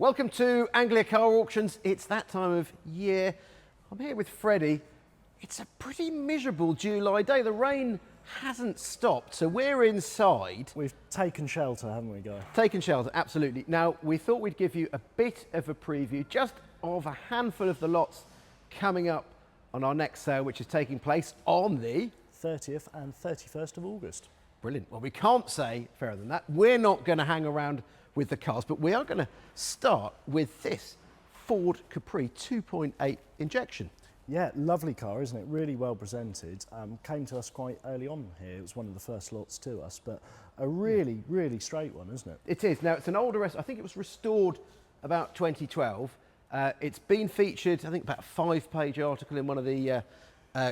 Welcome to Anglia Car Auctions. It's that time of year. I'm here with Freddie. It's a pretty miserable July day. The rain hasn't stopped, so we're inside. We've taken shelter, haven't we, Guy? Taken shelter, absolutely. Now, we thought we'd give you a bit of a preview just of a handful of the lots coming up on our next sale, which is taking place on the 30th and 31st of August. Brilliant. Well, we can't say fairer than that. We're not going to hang around with the cars, but we are going to start with this Ford Capri 2.8 injection. Yeah, lovely car, isn't it? Really well presented. Came to us quite early on here. It was one of the first lots to us, but a really, really straight one, isn't it? It is. Now, it's an older, I think it was restored about 2012. It's been featured, I think, about a 5-page article in one of the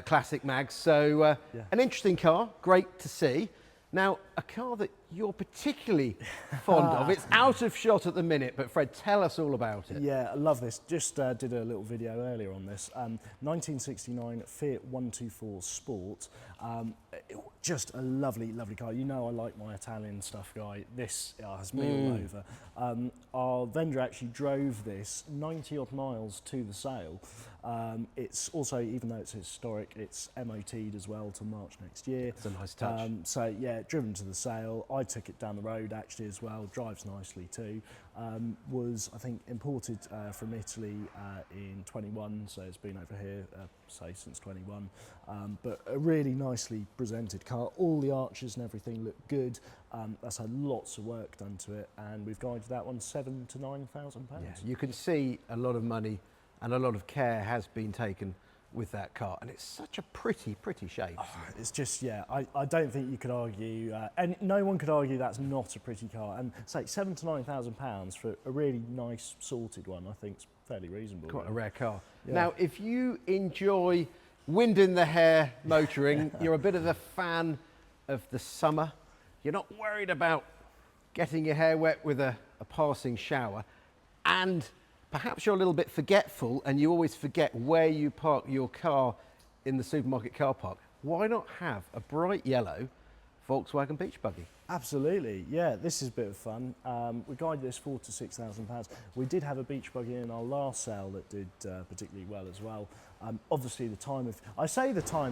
classic mags. So, an interesting car, great to see. Now, a car that you're particularly fond of. It's out of shot at the minute, but Fred, tell us all about it. Yeah, I love this. Just did a little video earlier on this. 1969 Fiat 124 Sport. Just a lovely, lovely car. You know I like my Italian stuff, Guy. This has me all over. Our vendor actually drove this 90 odd miles to the sale. It's also, even though it's historic, it's MOT'd as well till March next year. It's a nice touch. So yeah, driven to the sale. I took it down the road actually as well. Drives nicely too. Was, I think, imported from Italy in 21, so it's been over here, say, since 21. But a really nicely presented car. All the arches and everything look good. That's had lots of work done to it, and we've guided that one £7,000 to £9,000. Yeah, you can see a lot of money and a lot of care has been taken with that car, and it's such a pretty shape. Oh, it's just, yeah, I don't think you could argue, and no one could argue that's not a pretty car. And say £7,000 to £9,000 for a really nice sorted one, I think is fairly reasonable. Quite a rare car. Yeah. Now, if you enjoy wind in the hair motoring, you're a bit of a fan of the summer, you're not worried about getting your hair wet with a passing shower, and perhaps you're a little bit forgetful and you always forget where you park your car in the supermarket car park, why not have a bright yellow Volkswagen beach buggy? Absolutely, yeah, this is a bit of fun. We guided this £4,000 to £6,000. We did have a beach buggy in our last sale that did particularly well as well. Obviously the time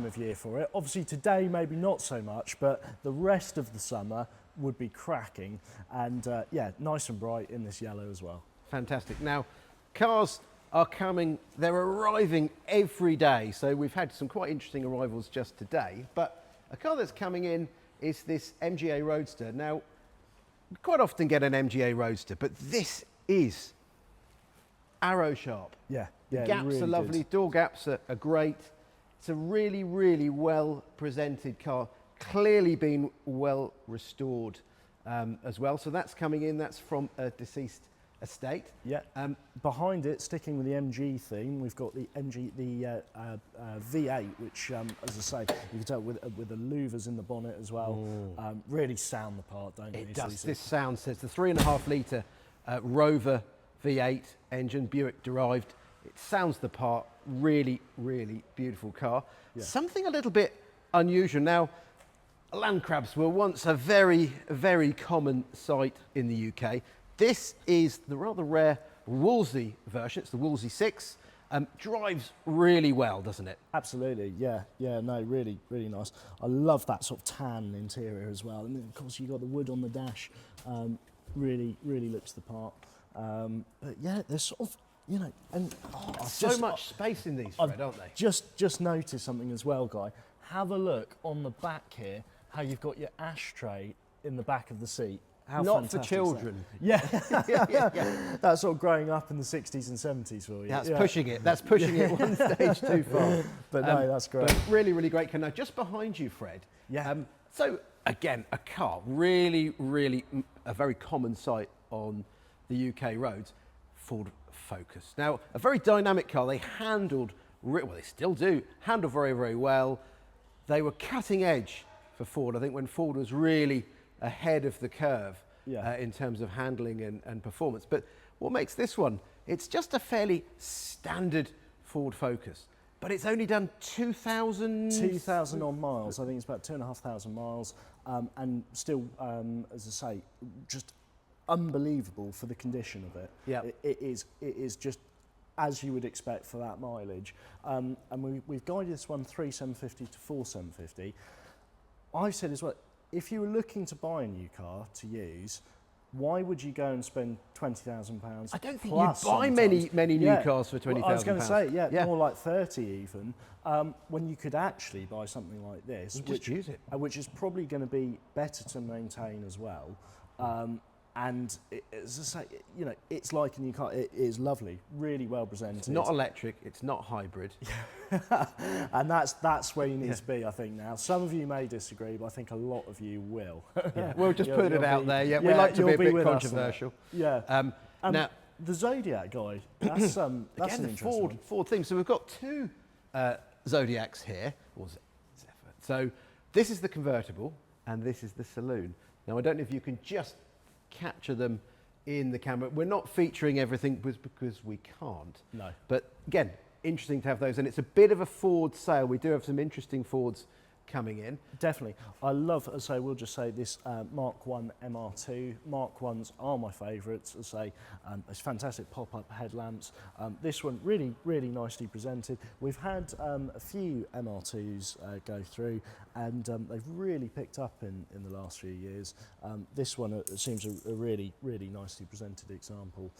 of year for it. Obviously today maybe not so much, but the rest of the summer would be cracking. And yeah, nice and bright in this yellow as well. Fantastic. Now, cars are coming, they're arriving every day. So we've had some quite interesting arrivals just today, but a car that's coming in is this MGA Roadster. Now, we quite often get an MGA Roadster, but this is arrow sharp. Yeah, The yeah. gaps really are lovely, good. door gaps are great. It's a really, really well presented car, clearly been well restored as well. So that's coming in, that's from a deceased estate. Yeah. Behind it, sticking with the MG theme, we've got the V8, which, as I say, you can tell with the louvers in the bonnet as well. Really sound the part, don't they? It does. This sound says the 3.5 litre Rover V8 engine, Buick derived. It sounds the part. Really, really beautiful car. Yeah. Something a little bit unusual. Now, land crabs were once a very, very common sight in the UK. This is the rather rare Wolsey version. It's the Wolsey 6. Drives really well, doesn't it? Absolutely, yeah, yeah, no, really, really nice. I love that sort of tan interior as well. And then, of course, you've got the wood on the dash. Really, really looks the part. But yeah, there's sort of, you know, and so much space in these, Fred, aren't they? Just noticed something as well, Guy. Have a look on the back here, how you've got your ashtray in the back of the seat. How not for children. Yeah. Yeah. That's sort of growing up in the 60s and 70s for you. That's pushing it. That's pushing it one stage too far. But no, that's great. But really, really great car. Now, just behind you, Fred. Yeah. So, again, a car, really, really a very common sight on the UK roads, Ford Focus. Now, a very dynamic car. They handled, well, they still do, handle very, very well. They were cutting edge for Ford, I think, when Ford was really ahead of the curve in terms of handling and performance. But what makes this one, it's just a fairly standard Ford Focus, but it's only done 2,000 on miles. I think it's about 2,500 miles, and still, as I say, just unbelievable for the condition of it. Yeah. It is just as you would expect for that mileage. And we've guided this one 3,750 to 4,750. I've said as well, if you were looking to buy a new car to use, why would you go and spend £20,000? I don't think you buy many new cars for £20,000. Well, I was going to say, more like 30 even, when you could actually buy something like this, use it. Which is probably going to be better to maintain as well. And as I say, you know, it's like a new car. It is lovely, really well presented. It's not electric. It's not hybrid. And that's where you need to be, I think. Now, some of you may disagree, but I think a lot of you will. We'll just put it out there. Yeah, we like to be a bit controversial. Now, the Zodiac guy. That's an again, the interesting one. Ford theme. So we've got two Zodiacs here, or Zephyr. So this is the convertible, and this is the saloon. Now, I don't know if you can just capture them in the camera. We're not featuring everything because we can't. No. But again, interesting to have those, and it's a bit of a Ford sale. We do have some interesting Fords coming in. Definitely. I love, as I say, we'll just say this Mark 1 MR2. Mark 1s are my favourites. As I say, it's fantastic pop-up headlamps. This one really, really nicely presented. We've had a few MR2s go through, and they've really picked up in the last few years. This one seems a really, really nicely presented example.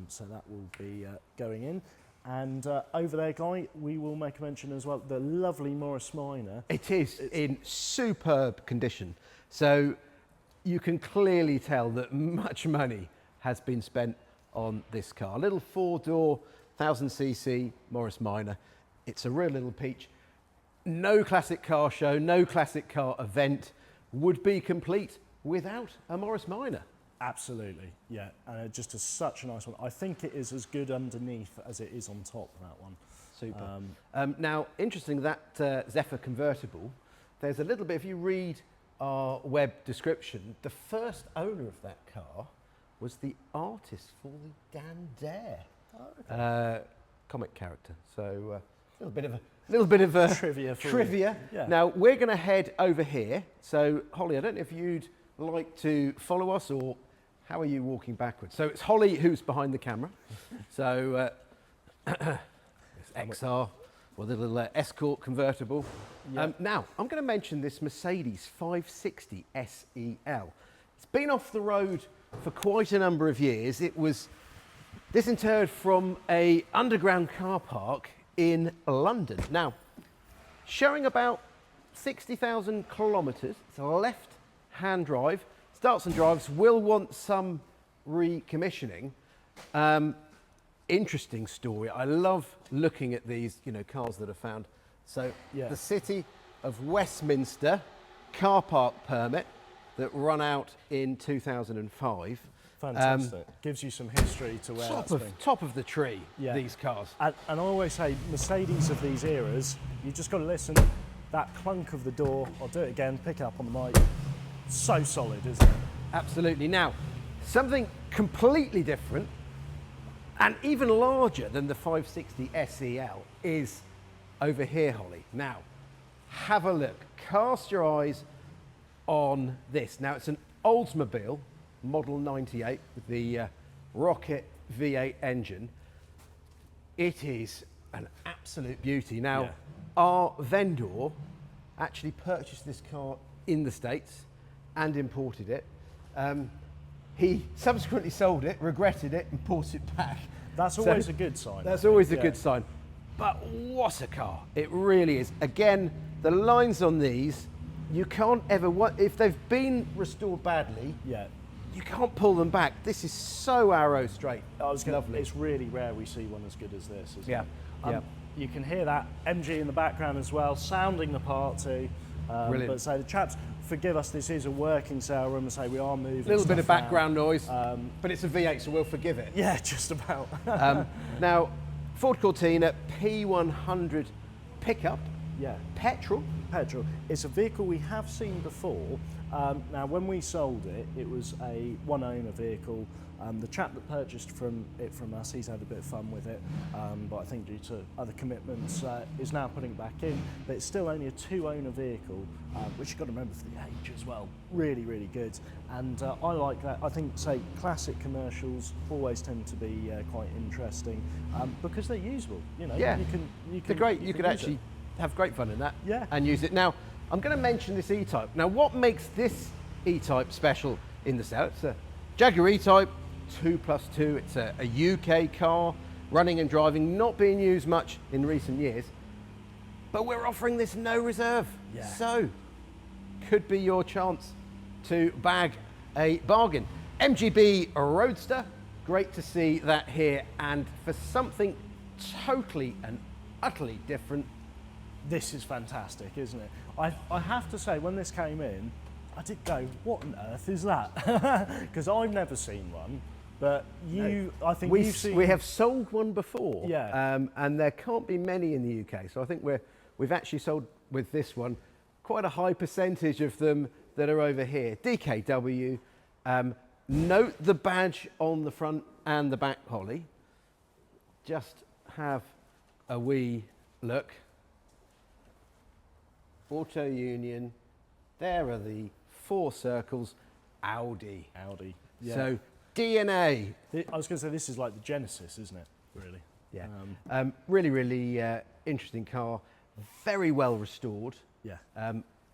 So that will be going in. And over there, Guy, we will make a mention as well, the lovely Morris Minor. It's in superb condition. So you can clearly tell that much money has been spent on this car. A little four-door, 1000cc Morris Minor. It's a real little peach. No classic car show, no classic car event would be complete without a Morris Minor. Absolutely, yeah, just such a nice one. I think it is as good underneath as it is on top, that one. Super. Now, interesting, that Zephyr convertible, there's a little bit, if you read our web description, the first owner of that car was the artist for the Dan Dare comic character. So a little bit of trivia. Yeah. Now, we're going to head over here. So, Holly, I don't know if you'd like to follow us, or how are you walking backwards? So it's Holly who's behind the camera. So it's XR, or the little Escort convertible. Yep. Now, I'm going to mention this Mercedes 560 SEL. It's been off the road for quite a number of years. It was disinterred from an underground car park in London. Now, showing about 60,000 kilometres. It's a left-hand drive. Starts and drives, will want some recommissioning. Interesting story. I love looking at these, cars that are found. So the City of Westminster car park permit that run out in 2005. Fantastic. Gives you some history to where top of the tree, these cars. And I always say, Mercedes of these eras, you just got to listen. That clunk of the door, I'll do it again, pick up on the mic. So solid, isn't it? Absolutely. Now, something completely different and even larger than the 560 SEL is over here, Holly. Now, have a look. Cast your eyes on this. Now, it's an Oldsmobile Model 98 with the Rocket V8 engine. It is an absolute beauty. Now, our vendor actually purchased this car in the States and imported it. He subsequently sold it, regretted it, and bought it back. That's always a good sign. That's always a good sign. But what a car. It really is. Again, the lines on these, you can't ever, if they've been restored badly, you can't pull them back. This is so arrow straight. Lovely. It's really rare we see one as good as this, isn't it? You can hear that MG in the background as well, sounding the part too. Brilliant. But say the chaps, forgive us, this is a working sale room, say we are moving. A little bit of background noise, but it's a V8, so we'll forgive it. Yeah, just about. Now, Ford Cortina P100 pickup. Yeah. Petrol. It's a vehicle we have seen before. Now, when we sold it, it was a one-owner vehicle. The chap that purchased from us, he's had a bit of fun with it, but I think due to other commitments, is now putting it back in. But it's still only a 2-owner vehicle, which you've got to remember for the age as well. Really, really good. And I like that. I think, say, classic commercials always tend to be quite interesting because they're usable. You know, Yeah, they're great. You could use actually have great fun in that Yeah. and use it. Now, I'm going to mention this E-Type. Now, what makes this E-Type special in the sale? It's a Jaguar E-Type 2+2. It's a UK car, running and driving, not being used much in recent years. But we're offering this no reserve. Yeah. So, could be your chance to bag a bargain. MGB Roadster, great to see that here. And for something totally and utterly different, This is fantastic, isn't it? I have to say, when this came in, I did go, what on earth is that? Because I've never seen one, but I think you've seen... We have sold one before, Yeah. And there can't be many in the UK. So I think we've actually sold with this one quite a high percentage of them that are over here. DKW, note the badge on the front and the back, Holly. Just have a wee look. Auto Union, there are the 4 circles, Audi. Audi. Yeah. So DNA. I was going to say, this is like the Genesis, isn't it? Really. Yeah. Really, really interesting car. Very well restored. Yeah.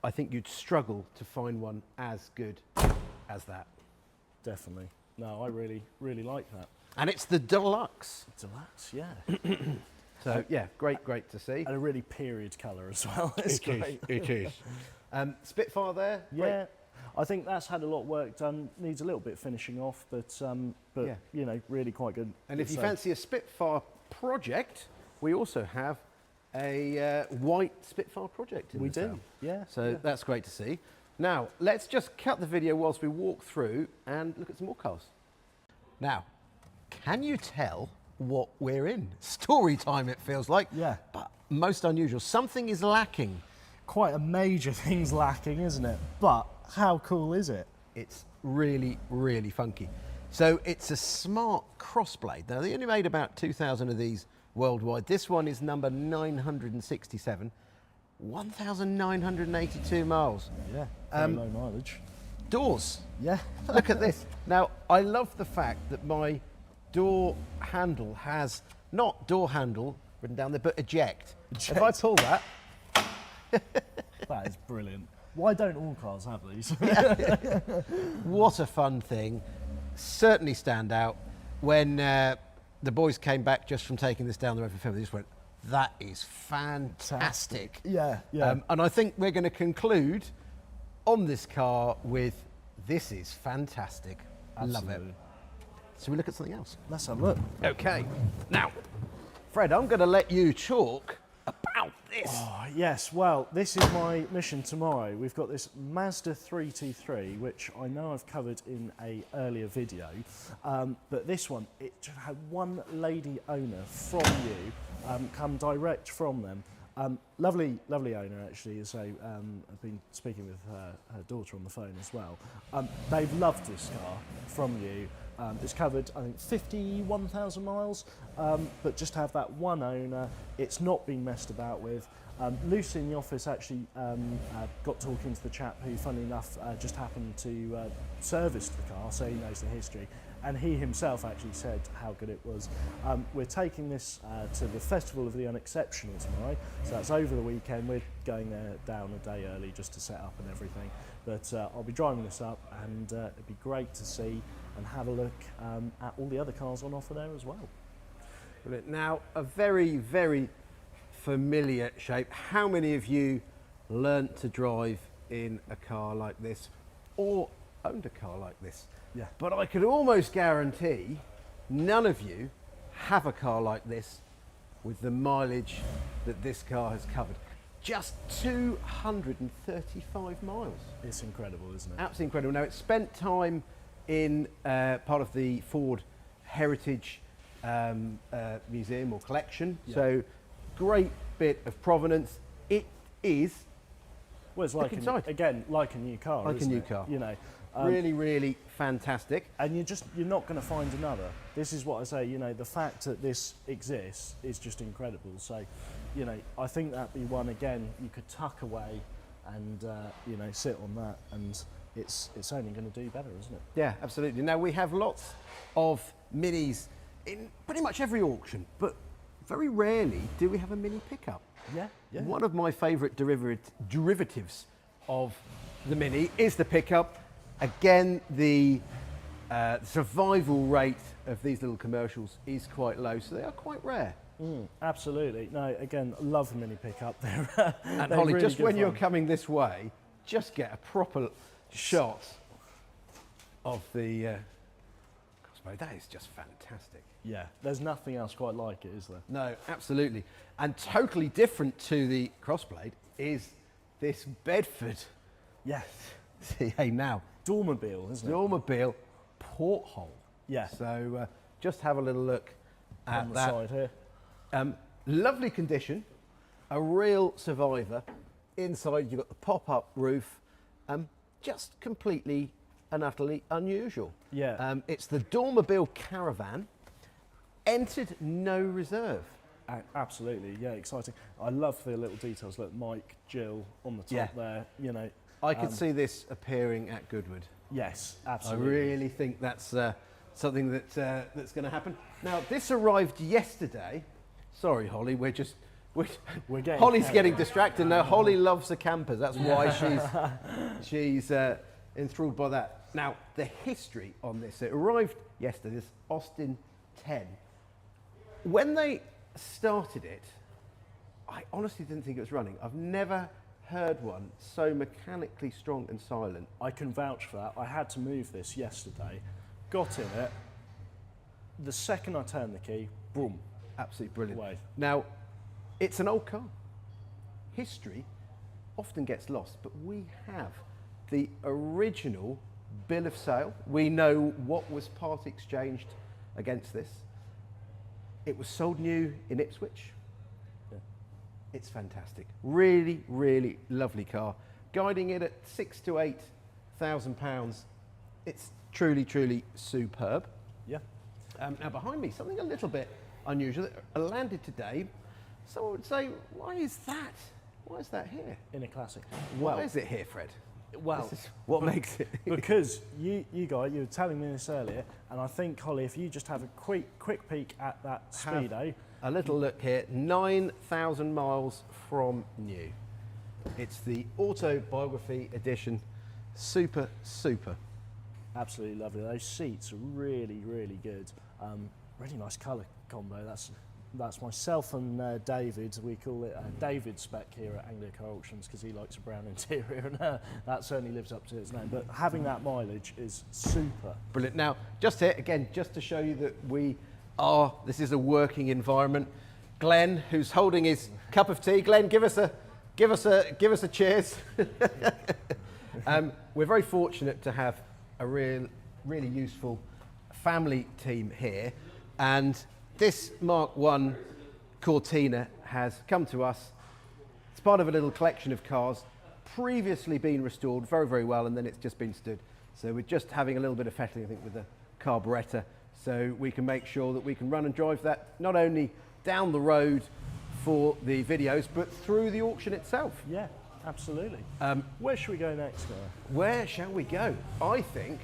I think you'd struggle to find one as good as that. Definitely. No, I really, really like that. And it's the Deluxe. Deluxe, yeah. So yeah, great to see. And a really period colour as well. It's great. It is. Spitfire there. Yeah. Great. I think that's had a lot of work done. Needs a little bit finishing off, but Yeah. you know, really quite good. And if you So- fancy a Spitfire project, we also have a white Spitfire project in We the do, sale. yeah. So yeah. that's great to see. Now, let's just cut the video whilst we walk through and look at some more cars. Now, can you tell what we're in? Story time, it feels like. Yeah. But most unusual. Something is lacking. Quite a major thing's lacking, isn't it? But how cool is it? It's really, really funky. So it's a smart crossblade. Now, they only made about 2,000 of these worldwide. This one is number 967, 1,982 miles. Yeah. Very low mileage. Doors. Yeah. Look at this. Now, I love the fact that my door handle has not door handle written down there, but eject. If I pull that, That is brilliant. Why don't all cars have these? what a fun thing. Certainly stand out. When the boys came back just from taking this down the road for film, they just went, that is fantastic. Yeah, yeah. And I think we're going to conclude on this car with, this is fantastic. Love it. Absolutely. So we look at something else. Let's have a look. Okay. Now, Fred, I'm going to let you talk about this. Oh, yes, well, this is my mission tomorrow. We've got this Mazda 323, which I know I've covered in a earlier video, but this one, it just had one lady owner from you, come direct from them. Lovely owner, actually. So I've been speaking with her daughter on the phone as well. They've loved this car from you. It's covered, I think, 51,000 miles, but just to have that one owner, it's not been messed about with. Lucy in the office actually got talking to the chap who, funnily enough, just happened to service the car, so he knows the history. And he himself actually said how good it was. We're taking this to the Festival of the Unexceptional tomorrow, so that's over the weekend. We're going there down a day early just to set up and everything. But I'll be driving this up, and it'd be great to see and have a look at all the other cars on offer there as well. Brilliant. Now, a very, very familiar shape. How many of you learnt to drive in a car like this or owned a car like this? Yeah. But I could almost guarantee none of you have a car like this with the mileage that this car has covered. Just 235 miles. It's incredible, isn't it? Absolutely incredible. Now, it spent time in part of the Ford Heritage Museum or collection. Yeah. So, great bit of provenance. It is Well, it's like inside. again, like a new car. Like a isn't new it? car. You know, Really, really fantastic. And you're not going to find another. This is what I say, you know, the fact that this exists is just incredible. So, you know, I think that'd be one, again, you could tuck away and, you know, sit on that, and it's only going to do better, isn't it? Yeah, absolutely. Now, we have lots of Minis in pretty much every auction, but very rarely do we have a Mini pickup. Yeah, yeah. One of my favourite derivatives of the Mini is the pickup. Again, the survival rate of these little commercials is quite low, so they are quite rare. Absolutely. No, again, love the Mini pickup. And they're Holly, really just good when you're fun. coming this way, just get a proper shot of the crossbow. That is just fantastic. Yeah, there's nothing else quite like it, is there? No, absolutely. And totally different to the crossblade is this Bedford. Yes. See, hey now, Automobilia, isn't it? Automobilia porthole. Yeah. So just have a little look at On the that. side here. Lovely condition, a real survivor. Inside you've got the pop-up roof, just completely and utterly unusual. Yeah. It's the Automobilia Caravan, entered no reserve. Absolutely, yeah, exciting. I love the little details. Look, Mike, Jill on the top Yeah. there. You know. I could see this appearing at Goodwood. Yes, I absolutely. really think that's something that's going to happen. Now, this arrived yesterday. Sorry, Holly, we're getting Holly's carried getting distracted now. Holly loves the campers. That's why she's enthralled by that. Now, the history on this, it arrived yesterday, this Austin 10. When they started it, I honestly didn't think it was running. I've never heard one so mechanically strong and silent. I can vouch for that. I had to move this yesterday, got in it. The second I turned the key, boom. Absolutely brilliant. Away. Now, it's an old car. History often gets lost, but we have the original bill of sale. We know what was part exchanged against this. It was sold new in Ipswich. Yeah. It's fantastic. Really, really lovely car. Guiding it at £6,000 to £8,000. It's truly, truly superb. Yeah. Now behind me, something a little bit unusual. It landed today. Someone would say, why is that? Why is that here? In a classic. Why is it here, Fred? Well, This is what makes it. because you guys, you were telling me this earlier, and I think, Holly, if you just have a quick peek at that speedo. A little look here, 9,000 miles from new. It's the autobiography edition. Super, super. Absolutely lovely. Those seats are really, really good. Really nice colour combo. That's myself and David. We call it David spec here at Anglia Car Auctions because he likes a brown interior, and that certainly lives up to its name. But having that mileage is super. Brilliant. Now, just here, again, just to show you that this is a working environment. Glenn, who's holding his cup of tea. Glenn, give us a cheers. We're very fortunate to have a really useful family team here, and this Mark I Cortina has come to us. It's part of a little collection of cars, previously been restored very, very well, and then it's just been stood. So we're just having a little bit of fettling, I think, with the carburettor, so we can make sure that we can run and drive that not only down the road for the videos, but through the auction itself. Yeah, absolutely. Where should we go next, guy? Where shall we go? I think,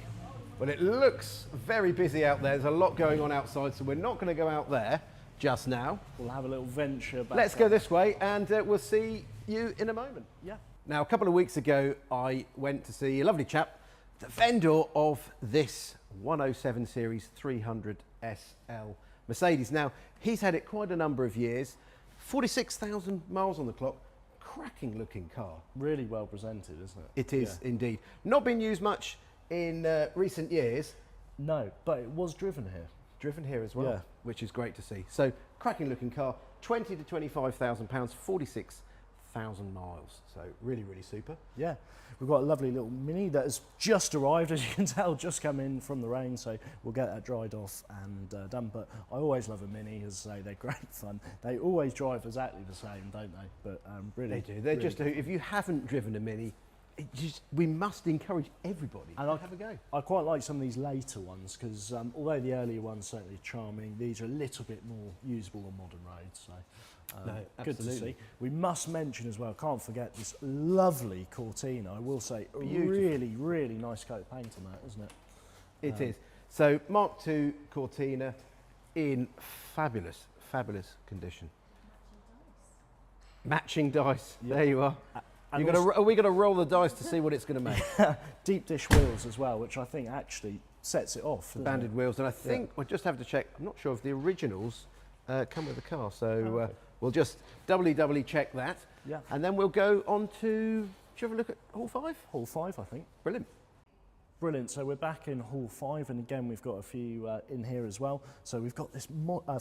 well, it looks very busy out there. There's a lot going on outside, so we're not going to go out there just now. We'll have a little venture back. Let's go this way, and we'll see you in a moment. Yeah. Now, a couple of weeks ago, I went to see a lovely chap, the vendor of this 107 Series 300 SL Mercedes. Now, he's had it quite a number of years, 46,000 miles on the clock, cracking looking car. Really well presented, isn't it? It is indeed. Not been used much in recent years. No, but it was driven here. Driven here as well, Yeah. which is great to see. So, cracking looking car, 20 to 25,000 pounds, 46,000 miles. So, really, really super. Yeah, we've got a lovely little Mini that has just arrived, as you can tell, just come in from the rain, so we'll get that dried off and done. But I always love a Mini, as I say, they're great fun. They always drive exactly the same, don't they? But really, They do. They're really just, if you haven't driven a Mini, we must encourage everybody to have a go. I quite like some of these later ones because although the earlier ones certainly charming, these are a little bit more usable on modern roads. So good to see. We must mention as well, can't forget this lovely Cortina. I will say, really, really nice coat of paint on that, isn't it? It is. So Mark II Cortina in fabulous, fabulous condition. Matching dice. Yep. There you are. Are we going to roll the dice to see what it's going to make? Deep dish wheels as well, which I think actually sets it off. The banded wheels, and I think we'll just have to check. I'm not sure if the originals come with the car, so we'll just doubly check that. Yeah. And then we'll go on to. Should you have a look at Hall 5? Hall 5, I think. Brilliant. Brilliant. So we're back in Hall 5, and again we've got a few in here as well. So we've got this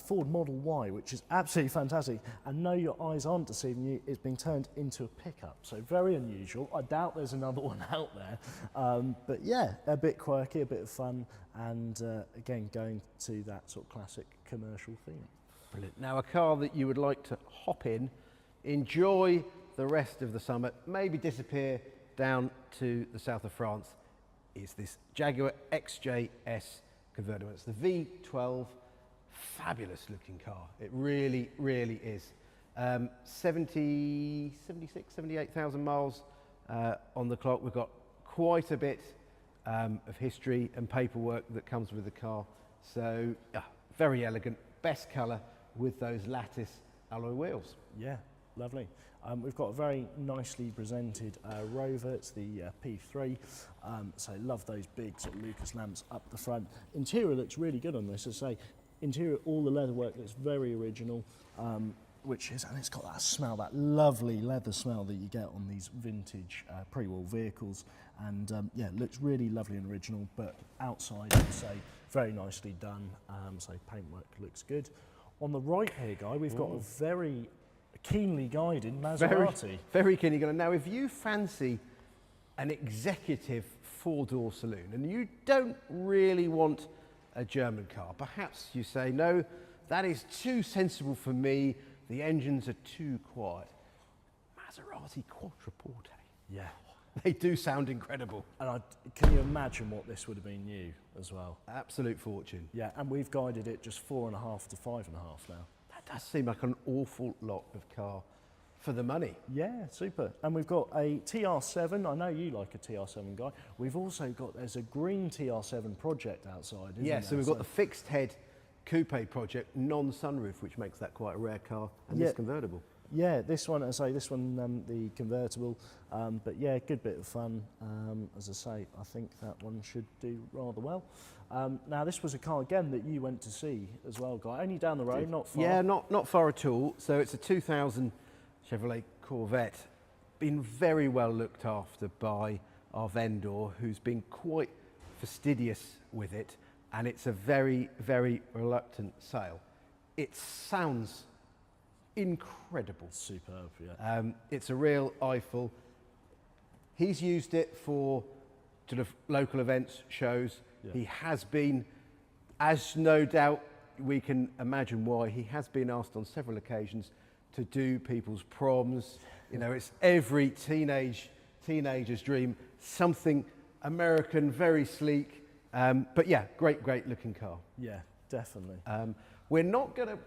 Ford Model Y, which is absolutely fantastic. And no, your eyes aren't deceiving you, it's been turned into a pickup. So very unusual. I doubt there's another one out there. But yeah, a bit quirky, a bit of fun, and again going to that sort of classic commercial theme. Brilliant. Now a car that you would like to hop in, enjoy the rest of the summer, maybe disappear down to the south of France, is this Jaguar XJS convertible. It's the V12, fabulous looking car. It really, really is. 76, 78,000 miles on the clock. We've got quite a bit of history and paperwork that comes with the car. So very elegant, best colour with those lattice alloy wheels. Yeah, lovely. We've got a very nicely presented Rover. It's the P3. So love those big sort of Lucas lamps up the front. Interior looks really good on this. As I say, interior, all the leatherwork looks very original, and it's got that smell, that lovely leather smell that you get on these vintage pre-war vehicles. And yeah, it looks really lovely and original, but outside, I'd say, very nicely done. So paintwork looks good. On the right here, Guy, we've got a very keenly guided Maserati. Very keenly guided. Now, if you fancy an executive four-door saloon and you don't really want a German car, perhaps you say, no, that is too sensible for me, the engines are too quiet. Maserati Quattroporte. Yeah. They do sound incredible. And can you imagine what this would have been new as well? Absolute fortune. Yeah, and we've guided it just 4.5 to 5.5 now. That does seem like an awful lot of car for the money. Yeah, super. And we've got a TR7. I know you like a TR7, Guy. We've also got, there's a green TR7 project outside, isn't there? So we've got the fixed head coupe project, non-sunroof, which makes that quite a rare car, and this convertible. Yeah, this one, the convertible, but yeah, good bit of fun. As I say, I think that one should do rather well. Now, this was a car, again, that you went to see as well, Guy, only down the road, not far. Yeah, not far at all. So it's a 2000 Chevrolet Corvette, been very well looked after by our vendor, who's been quite fastidious with it, and it's a very, very reluctant sale. It sounds incredible. Superb, yeah. It's a real eyeful. He's used it for sort of local events, shows. Yeah. He has been, as no doubt we can imagine why, he has been asked on several occasions to do people's proms. You know, it's every teenager's dream, something American, very sleek. But yeah, great looking car. Yeah, definitely. We're not going to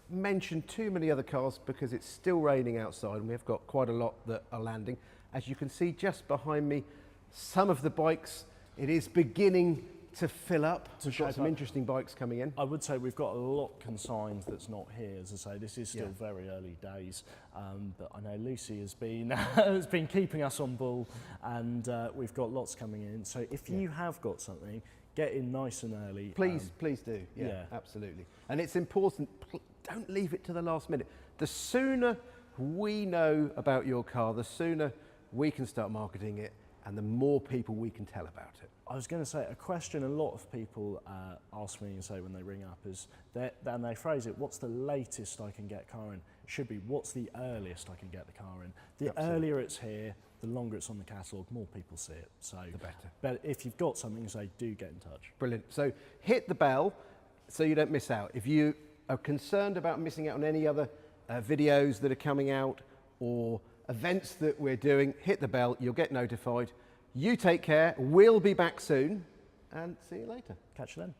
mention too many other cars because it's still raining outside and we've got quite a lot that are landing. As you can see just behind me, some of the bikes, it is beginning to fill up. We've got some interesting bikes coming in. I would say we've got a lot consigned that's not here. As I say, this is still very early days, but I know Lucy has been has been keeping us on ball, and we've got lots coming in. So if you have got something, get in nice and early. Please do. Yeah, absolutely. And it's important, don't leave it to the last minute. The sooner we know about your car, the sooner we can start marketing it, and the more people we can tell about it. I was going to say, a question a lot of people ask me and say when they ring up is, and they phrase it, what's the latest I can get a car in? It should be, what's the earliest I can get the car in? The earlier it's here, the longer it's on the catalogue, more people see it. So the better. But if you've got something, say, do get in touch. Brilliant. So hit the bell so you don't miss out. If you are concerned about missing out on any other videos that are coming out, or events that we're doing, hit the bell, you'll get notified. You take care, we'll be back soon, and see you later. Catch you then.